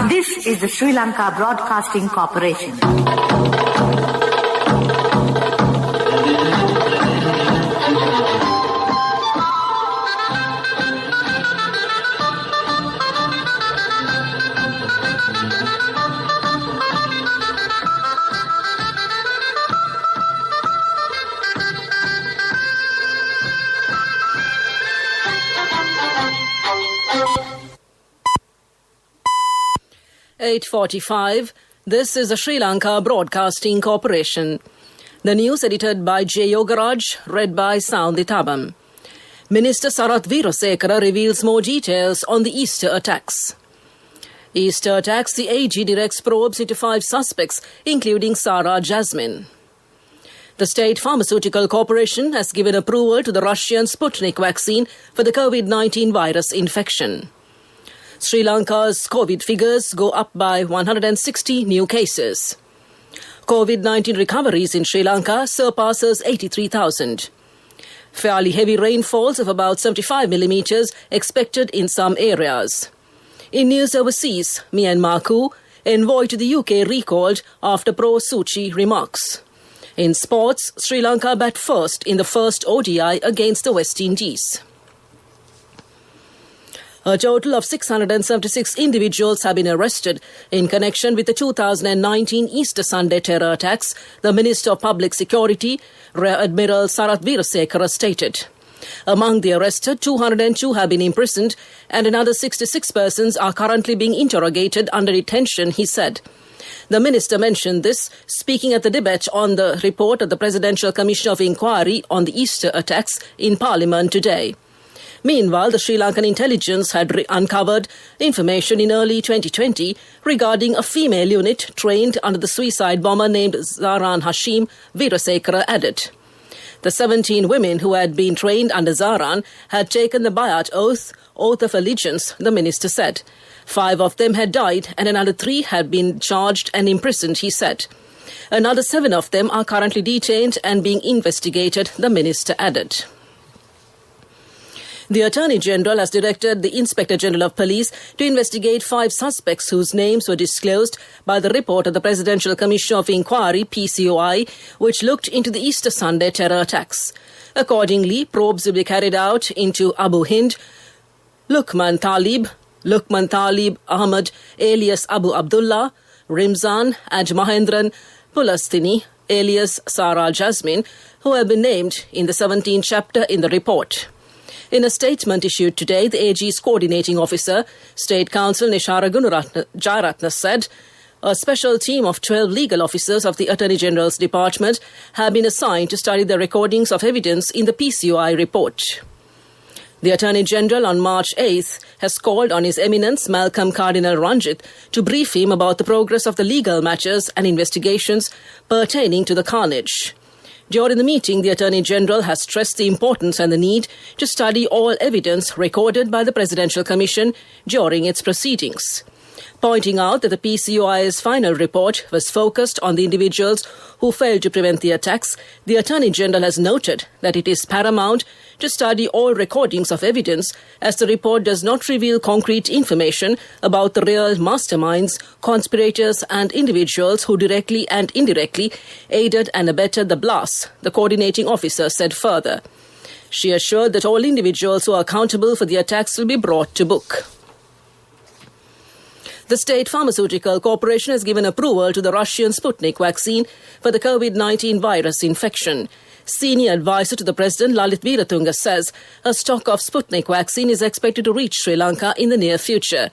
This is the Sri Lanka Broadcasting Corporation. (8:45). This is the Sri Lanka Broadcasting Corporation. The news edited by J. Yogaraj, read by Soundhi Thabam. Minister Sarath Weerasekara reveals more details on the Easter attacks. Easter attacks, the AG directs probes into 5 suspects, including Sarah Jasmine. The State Pharmaceutical Corporation has given approval to the Russian Sputnik vaccine for the COVID-19 virus infection. Sri Lanka's COVID figures go up by 160 new cases. COVID-19 recoveries in Sri Lanka surpasses 83,000. Fairly heavy rainfalls of about 75 millimetres expected in some areas. In news overseas, Myanmar coup, envoy to the UK recalled after pro-Suu Kyi remarks. In sports, Sri Lanka bat first in the first ODI against the West Indies. A total of 676 individuals have been arrested in connection with the 2019 Easter Sunday terror attacks, the Minister of Public Security, Rear Admiral Sarath Weerasekara, stated. Among the arrested, 202 have been imprisoned and another 66 persons are currently being interrogated under detention, he said. The minister mentioned this, speaking at the debate on the report of the Presidential Commission of Inquiry on the Easter attacks in Parliament today. Meanwhile, the Sri Lankan intelligence had uncovered information in early 2020 regarding a female unit trained under the suicide bomber named Zaran Hashim, Weerasekara added. The 17 women who had been trained under Zaran had taken the Bayat oath of allegiance, the minister said. 5 of them had died and another 3 had been charged and imprisoned, he said. Another 7 of them are currently detained and being investigated, the minister added. The Attorney General has directed the Inspector General of Police to investigate 5 suspects whose names were disclosed by the report of the Presidential Commission of Inquiry, PCOI, which looked into the Easter Sunday terror attacks. Accordingly, probes will be carried out into Abu Hind, Luqman Talib Ahmad alias Abu Abdullah, Rimzan and Mahendran Pulastini alias Sarah Jasmine, who have been named in the 17th chapter in the report. In a statement issued today, the AG's coordinating officer, State Counsel Nishara Gunaratna said, a special team of 12 legal officers of the Attorney General's Department have been assigned to study the recordings of evidence in the PCOI report. The Attorney General on March 8th has called on His Eminence Malcolm Cardinal Ranjith to brief him about the progress of the legal matters and investigations pertaining to the carnage. During the meeting, the Attorney General has stressed the importance and the need to study all evidence recorded by the Presidential Commission during its proceedings. Pointing out that the PCOI's final report was focused on the individuals who failed to prevent the attacks, the Attorney General has noted that it is paramount to study all recordings of evidence as the report does not reveal concrete information about the real masterminds, conspirators and individuals who directly and indirectly aided and abetted the blasts, the coordinating officer said further. She assured that all individuals who are accountable for the attacks will be brought to book. The State Pharmaceutical Corporation has given approval to the Russian Sputnik vaccine for the COVID-19 virus infection. Senior advisor to the President, Lalit Veeratunga, says a stock of Sputnik vaccine is expected to reach Sri Lanka in the near future.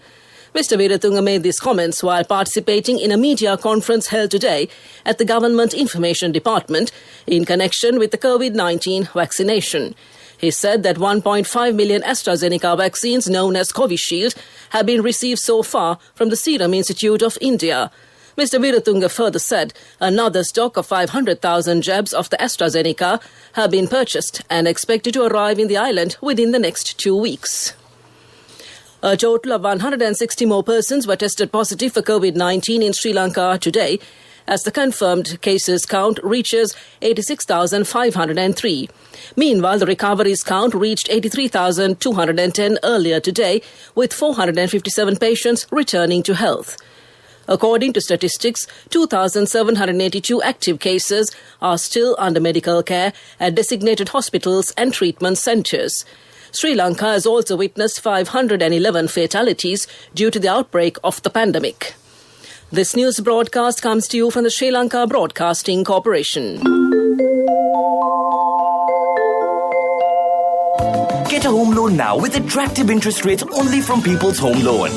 Mr. Veeratunga made these comments while participating in a media conference held today at the Government Information Department in connection with the COVID-19 vaccination. He said that 1.5 million AstraZeneca vaccines known as Covishield have been received so far from the Serum Institute of India. Mr. Veeratunga further said another stock of 500,000 jabs of the AstraZeneca have been purchased and expected to arrive in the island within the next 2 weeks. A total of 160 more persons were tested positive for COVID-19 in Sri Lanka today, as the confirmed cases count reaches 86,503. Meanwhile, the recoveries count reached 83,210 earlier today, with 457 patients returning to health. According to statistics, 2,782 active cases are still under medical care at designated hospitals and treatment centres. Sri Lanka has also witnessed 511 fatalities due to the outbreak of the pandemic. This news broadcast comes to you from the Sri Lanka Broadcasting Corporation. Get a home loan now with attractive interest rates only from People's Home Loan.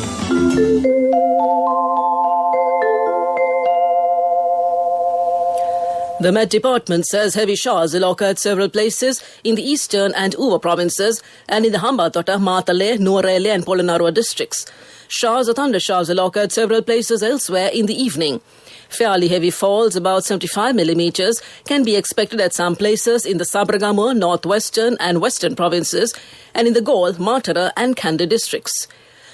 The Met Department says heavy showers will occur at several places in the eastern and Uva provinces and in the Hambantota, Matale, Nuwara Eliya and Polonnaruwa districts. Showers or thundershowers will occur at several places elsewhere in the evening. Fairly heavy falls, about 75 millimetres, can be expected at some places in the Sabaragamuwa, northwestern and western provinces and in the Galle, Matara and Kandy districts.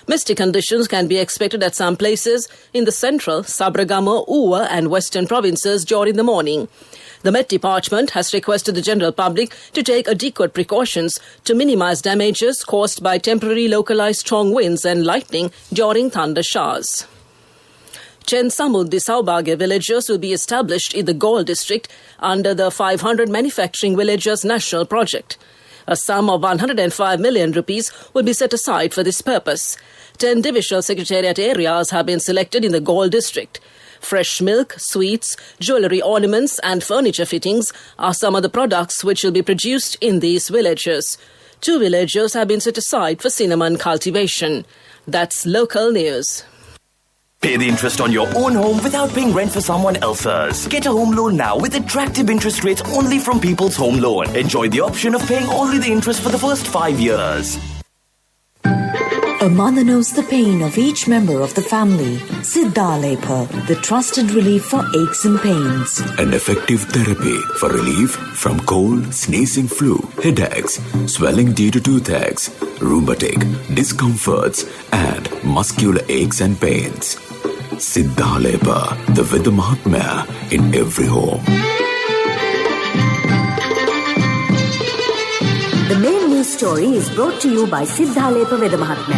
Misty conditions can be expected at some places in the central, Sabaragamuwa, Uva and western provinces during the morning. The Met Department has requested the general public to take adequate precautions to minimise damages caused by temporary localised strong winds and lightning during thunder showers. Chensamudi Saubhagya villages will be established in the Galle district under the 500 Manufacturing Villages National Project. A sum of 105 million rupees will be set aside for this purpose. 10 divisional secretariat areas have been selected in the Galle district. Fresh milk, sweets, jewellery ornaments and furniture fittings are some of the products which will be produced in these villages. 2 villages have been set aside for cinnamon cultivation. That's local news. Pay the interest on your own home without paying rent for someone else's. Get a home loan now with attractive interest rates only from People's Home Loan. Enjoy the option of paying only the interest for the first 5 years. A mother knows the pain of each member of the family. Siddhalepa, the trusted relief for aches and pains. An effective therapy for relief from cold, sneezing, flu, headaches, swelling due to toothaches, rheumatic, discomforts, and muscular aches and pains. Siddhalepa, the Veda Mahatmya in every home. The main news story is brought to you by Siddhalepa Veda Mahatmya.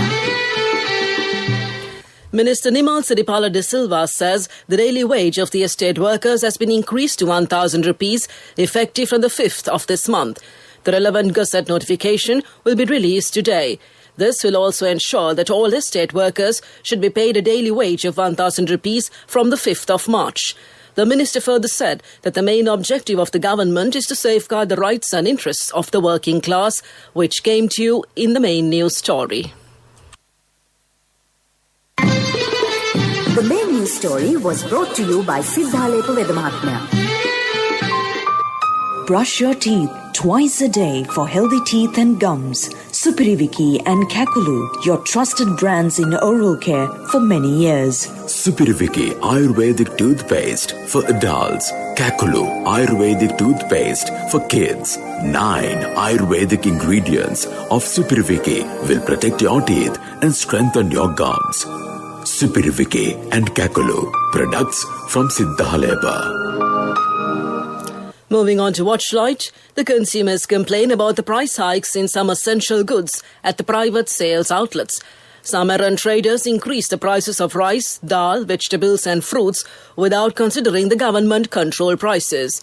Minister Nimal Siripala de Silva says the daily wage of the estate workers has been increased to 1,000 rupees effective from the 5th of this month. The relevant Gazette notification will be released today. This will also ensure that all estate workers should be paid a daily wage of 1,000 rupees from the 5th of March. The minister further said that the main objective of the government is to safeguard the rights and interests of the working class, which came to you in the main news story. The main news story was brought to you by Siddhalepa Veda Mahatmya. Brush your teeth twice a day for healthy teeth and gums. Supiriviki and Kakulu, your trusted brands in oral care for many years. Supiriviki Ayurvedic toothpaste for adults. Kakulu Ayurvedic toothpaste for kids. 9 Ayurvedic ingredients of Supiriviki will protect your teeth and strengthen your gums. Supiriviki and Kakulu, products from Siddhalepa. Moving on to Watchlight, the consumers complain about the price hikes in some essential goods at the private sales outlets. Some errant traders increase the prices of rice, dal, vegetables and fruits without considering the government control prices.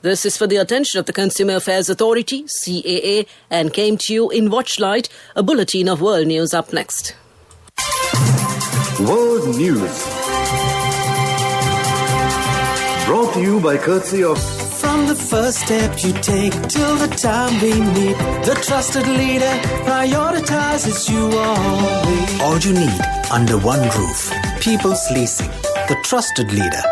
This is for the attention of the Consumer Affairs Authority, CAA, and came to you in Watchlight, a bulletin of world news up next. World News. Brought to you by courtesy of... From the first step you take till the time we meet, the trusted leader prioritizes you always. All you need under one roof. People's Leasing, the trusted leader.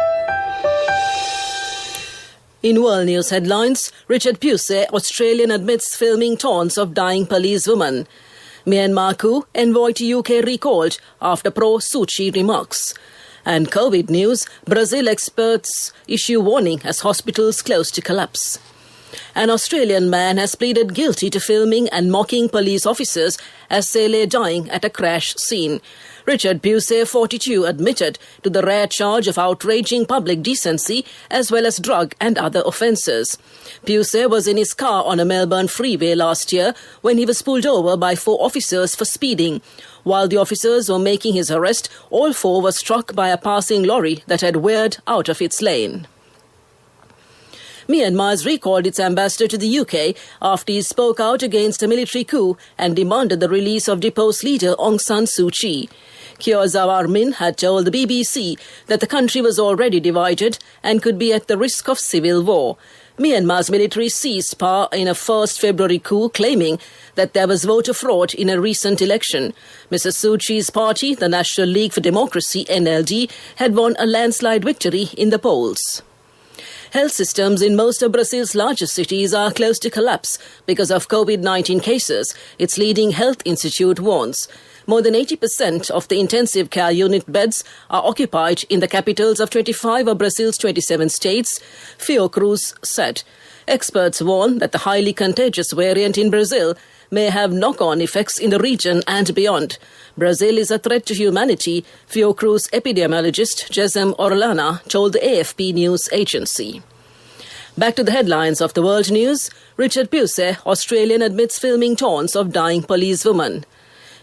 In world news headlines, Richard Pusey, Australian admits filming taunts of dying policewoman. Myanmar coup, envoy to UK recalled after pro-Suu Kyi remarks. And COVID news, Brazil experts issue warning as hospitals close to collapse. An Australian man has pleaded guilty to filming and mocking police officers as they lay dying at a crash scene. Richard Pusey, 42, admitted to the rare charge of outraging public decency as well as drug and other offences. Pusey was in his car on a Melbourne freeway last year when he was pulled over by 4 officers for speeding. While the officers were making his arrest, all 4 were struck by a passing lorry that had veered out of its lane. Myanmar has recalled its ambassador to the UK after he spoke out against a military coup and demanded the release of deposed leader Aung San Suu Kyi. Kyaw Zawar Min had told the BBC that the country was already divided and could be at the risk of civil war. Myanmar's military seized power in a 1st February coup, claiming that there was voter fraud in a recent election. Mrs. Suu Kyi's party, the National League for Democracy, NLD, had won a landslide victory in the polls. Health systems in most of Brazil's largest cities are close to collapse because of COVID-19 cases, its leading health institute warns. More than 80% of the intensive care unit beds are occupied in the capitals of 25 of Brazil's 27 states, Fiocruz said. Experts warn that the highly contagious variant in Brazil may have knock-on effects in the region and beyond. Brazil is a threat to humanity, Fiocruz epidemiologist Gesem Orellana told the AFP news agency. Back to the headlines of the world news. Richard Pusey, Australian, admits filming taunts of dying policewoman.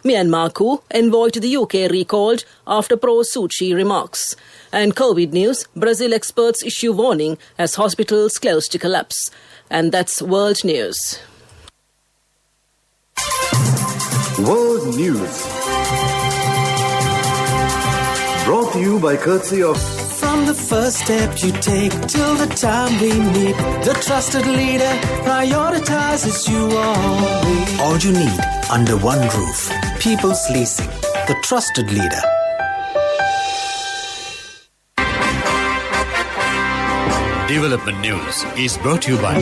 Myanmar coup, envoy to the UK recalled after pro-Suu Kyi remarks. And COVID news, Brazil experts issue warning as hospitals close to collapse. And that's world news. World News. Brought to you by courtesy of... From the first step you take till the time we meet, the trusted leader prioritizes you always. All you need under one roof. People's Leasing, the trusted leader. Development News is brought to you by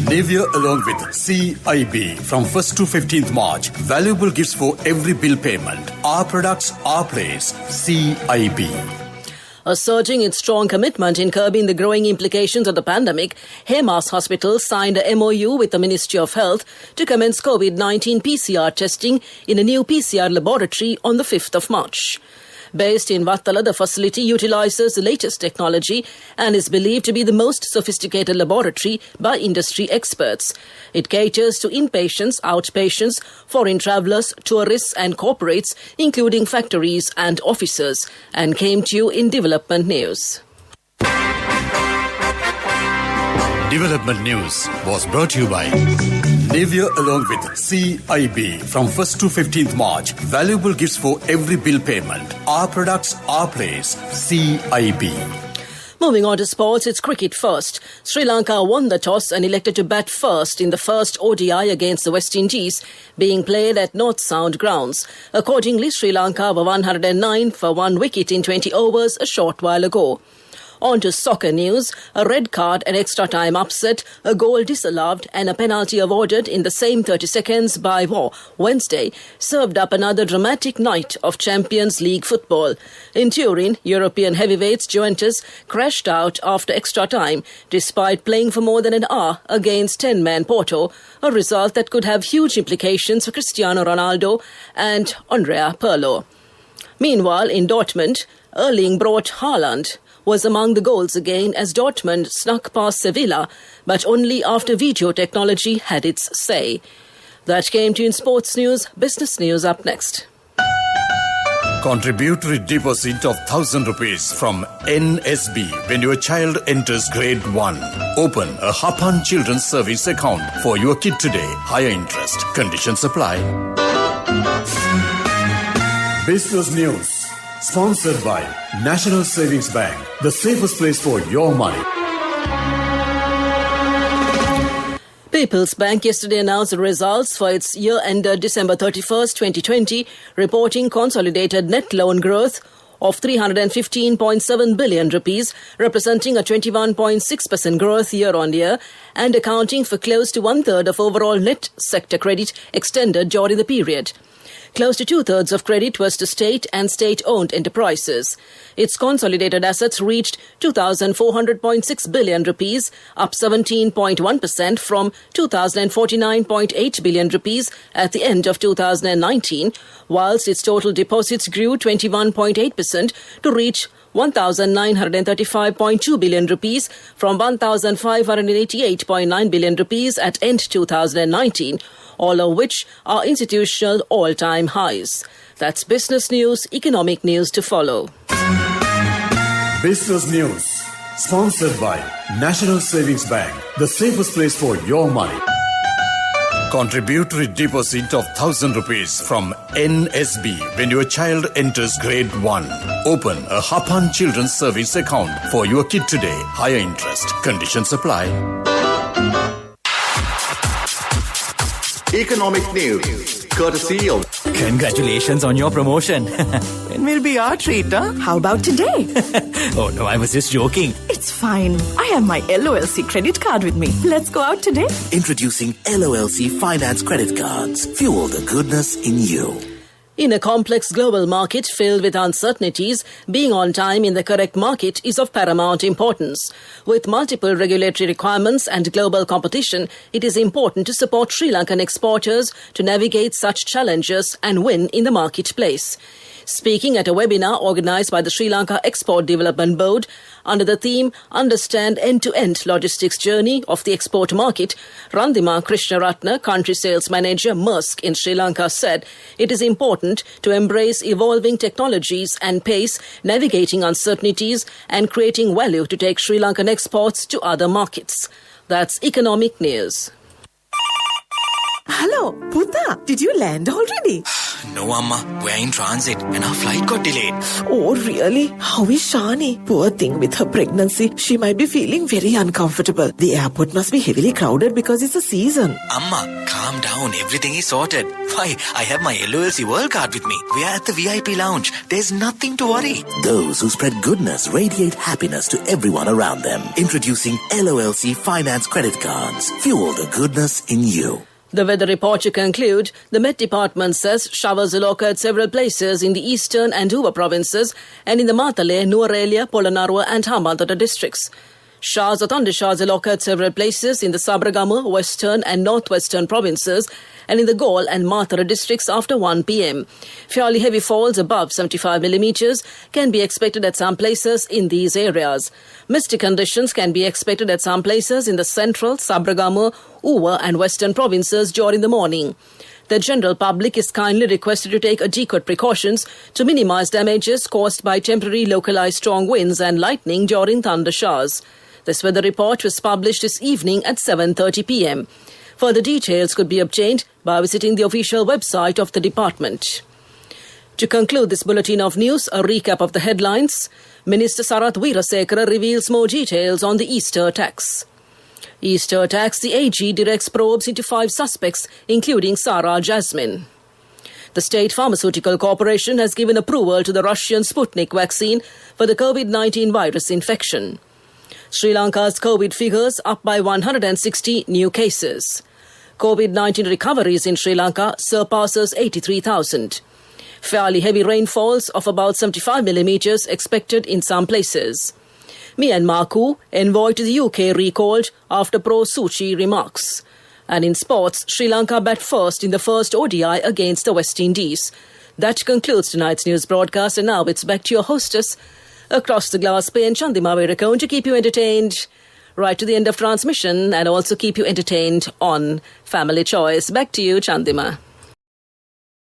Nivea along with CIB from 1st to 15th March. Valuable gifts for every bill payment. Our products, our place. CIB. Asserting its strong commitment in curbing the growing implications of the pandemic, Hemas Hospital signed a MOU with the Ministry of Health to commence COVID-19 PCR testing in a new PCR laboratory on the 5th of March. Based in Vattala, the facility utilizes the latest technology and is believed to be the most sophisticated laboratory by industry experts. It caters to inpatients, outpatients, foreign travellers, tourists and corporates, including factories and offices, and came to you in Development News. Development News was brought to you by Nivea along with CIB from 1st to 15th March. Valuable gifts for every bill payment. Our products, our place. CIB. Moving on to sports, it's cricket first. Sri Lanka won the toss and elected to bat first in the first ODI against the West Indies, being played at North Sound grounds. Accordingly, Sri Lanka were 109 for 1 wicket in 20 overs a short while ago. On to soccer news, a red card, an extra time upset, a goal disallowed and a penalty awarded in the same 30 seconds by War Wednesday served up another dramatic night of Champions League football. In Turin, European heavyweights Juventus crashed out after extra time despite playing for more than an hour against 10-man Porto, a result that could have huge implications for Cristiano Ronaldo and Andrea Pirlo. Meanwhile, in Dortmund, Erling Braut Haaland was among the goals again as Dortmund snuck past Sevilla, but only after video technology had its say. That came to you in sports news. Business news up next. Contributory deposit of 1,000 rupees from NSB when your child enters grade 1. Open a Hapan Children's Service account for your kid today. Higher interest. Conditions apply. Business News. Sponsored by National Savings Bank, the safest place for your money. People's Bank yesterday announced the results for its year ended December 31st, 2020, reporting consolidated net loan growth of 315.7 billion rupees, representing a 21.6% growth year-on-year and accounting for close to one-third of overall net sector credit extended during the period. Close to two-thirds of credit was to state and state-owned enterprises. Its consolidated assets reached 2,400.6 billion rupees, up 17.1% from 2,049.8 billion rupees at the end of 2019, whilst its total deposits grew 21.8% to reach 1,935.2 billion rupees from 1,588.9 billion rupees at end 2019, all of which are institutional all-time highs. That's business news, economic news to follow. Business News, sponsored by National Savings Bank, the safest place for your money. Contributory deposit of 1,000 rupees from NSB when your child enters grade 1. Open a Hapan Children's Service account for your kid today. Higher interest. Conditions apply. Economic news, courtesy of... Congratulations on your promotion. It will be our treat, huh? How about today? Oh no, I was just joking. It's fine. I have my LOLC credit card with me. Let's go out today. Introducing LOLC Finance Credit Cards. Fuel the goodness in you. In a complex global market filled with uncertainties, being on time in the correct market is of paramount importance. With multiple regulatory requirements and global competition, it is important to support Sri Lankan exporters to navigate such challenges and win in the marketplace. Speaking at a webinar organised by the Sri Lanka Export Development Board under the theme Understand End-to-End Logistics Journey of the Export Market, Randima Krishnaratna, Country Sales Manager Maersk in Sri Lanka, said it is important to embrace evolving technologies and pace, navigating uncertainties and creating value to take Sri Lankan exports to other markets. That's economic news. Hello, Puta. Did you land already? No, Amma. We're in transit and our flight got delayed. Oh, really? How is Shani? Poor thing with her pregnancy. She might be feeling very uncomfortable. The airport must be heavily crowded because it's a season. Amma, calm down. Everything is sorted. Why, I have my LOLC World Card with me. We are at the VIP lounge. There's nothing to worry. Those who spread goodness radiate happiness to everyone around them. Introducing LOLC Finance Credit Cards. Fuel the goodness in you. The weather report to conclude, the Met Department says showers will occur at several places in the eastern and Uva provinces and in the Matale, Nuwara, Polonnaruwa and Hambantota districts. Showers or thundershowers will occur at several places in the Sabaragamu, western and northwestern provinces and in the Galle and Mathura districts after 1 p.m. Fairly heavy falls above 75 millimetres can be expected at some places in these areas. Misty conditions can be expected at some places in the central, Sabaragamu, Uva and western provinces during the morning. The general public is kindly requested to take adequate precautions to minimise damages caused by temporary localised strong winds and lightning during thunder showers. This weather report was published this evening at 7:30 p.m. Further details could be obtained by visiting the official website of the department. To conclude this bulletin of news, a recap of the headlines. Minister Sarath Weerasekara reveals more details on the Easter attacks. Easter attacks, the AG directs probes into 5 suspects, including Sarah Jasmine. The State Pharmaceutical Corporation has given approval to the Russian Sputnik vaccine for the COVID-19 virus infection. Sri Lanka's COVID figures up by 160 new cases. COVID-19 recoveries in Sri Lanka surpasses 83,000. Fairly heavy rainfalls of about 75 millimetres expected in some places. Myanmar coup, envoy to the UK recalled after pro-Suu Kyi remarks. And in sports, Sri Lanka bat first in the first ODI against the West Indies. That concludes tonight's news broadcast, and now it's back to your hostess, across the glass pane, Chandima Veerakone, to keep you entertained right to the end of transmission and also keep you entertained on Family Choice. Back to you, Chandima.